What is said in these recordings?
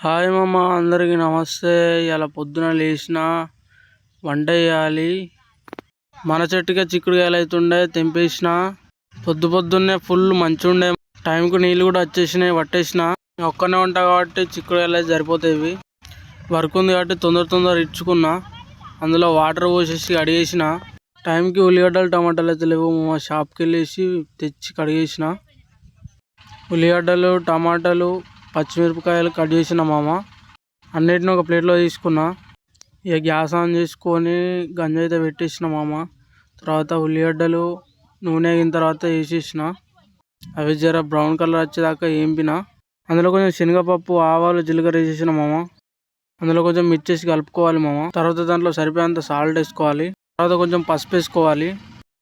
Hi మామ, అందరికీ నమస్తే. ఇలా పొద్దున లేచిన వంట చేయాలి. మన చెట్టుకే చిక్కుడుకాయలు అవుతుండే, తెంపేసిన. పొద్దున్నే ఫుల్ మంచి ఉండే, టైంకు నీళ్ళు కూడా వచ్చేసినాయి, పట్టేసిన. ఒక్కనే ఉంటా కాబట్టి చిక్కుడుకాయలు అయితే సరిపోతాయి. వర్క్ ఉంది కాబట్టి తొందర ఇచ్చుకున్నా. అందులో వాటర్ పోసేసి కడిగేసిన. టైంకి ఉల్లిగడ్డలు టమాటాలు అయితే లేవు. మా షాప్కి వెళ్ళేసి తెచ్చి కడిగేసిన. ఉల్లిగడ్డలు టమాటాలు పచ్చిమిరపకాయలు కట్ చేసిన మామ. అన్నిటిని ఒక ప్లేట్లో తీసుకున్నా. ఇక గ్యాస్ ఆన్ చేసుకొని గంజి అయితే పెట్టేసిన మామ. తర్వాత ఉల్లిగడ్డలు నూనె అయిన తర్వాత వేసేసిన. అవి జర బ్రౌన్ కలర్ వచ్చేదాకా ఏంపిన. అందులో కొంచెం శనగపప్పు ఆవాలు జీలకర్ర వేసేసిన మామ. అందులో కొంచెం మిర్చేసి కలుపుకోవాలి మామ. తర్వాత దాంట్లో సరిపోయేంత సాల్ట్ వేసుకోవాలి. తర్వాత కొంచెం పసుపు వేసుకోవాలి.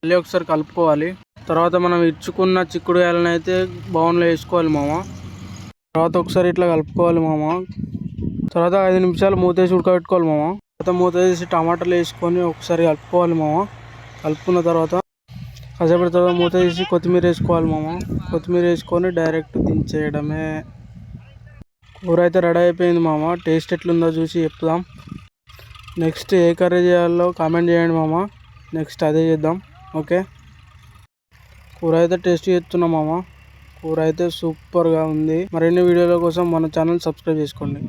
మళ్ళీ ఒకసారి కలుపుకోవాలి. తర్వాత మనం ఇచ్చుకున్న చిక్కుడుకాయలను అయితే బౌన్లో వేసుకోవాలి మామ. తర్వాత ఒకసారి ఇట్లా కలుపుకోవాలి మామ. తర్వాత 5 నిమిషాలు మూతేసి ఉడకబెట్టుకోవాలి మామ. తర్వాత మూత వేసి టమాటాలు వేసుకొని ఒకసారి కలుపుకోవాలి మామ. కలుపుకున్న తర్వాత కాసేపటి తర్వాత మూత వేసి కొత్తిమీర వేసుకోవాలి మామ. కొత్తిమీర వేసుకొని డైరెక్ట్ దించేయడమే. కూర అయితే రెడీ అయిపోయింది మామ. టేస్ట్ ఎట్లుందో చూసి చెప్దాం. నెక్స్ట్ ఏ కర్రీ చేయాలో కామెంట్ చేయండి మామ. నెక్స్ట్ అదే చేద్దాం. ఓకే, కూర అయితే టేస్ట్ చేస్తున్నాం మామ. కూర అయితే సూపర్గా ఉంది. మరిన్ని వీడియోల కోసం మన ఛానల్ సబ్స్క్రైబ్ చేసుకోండి.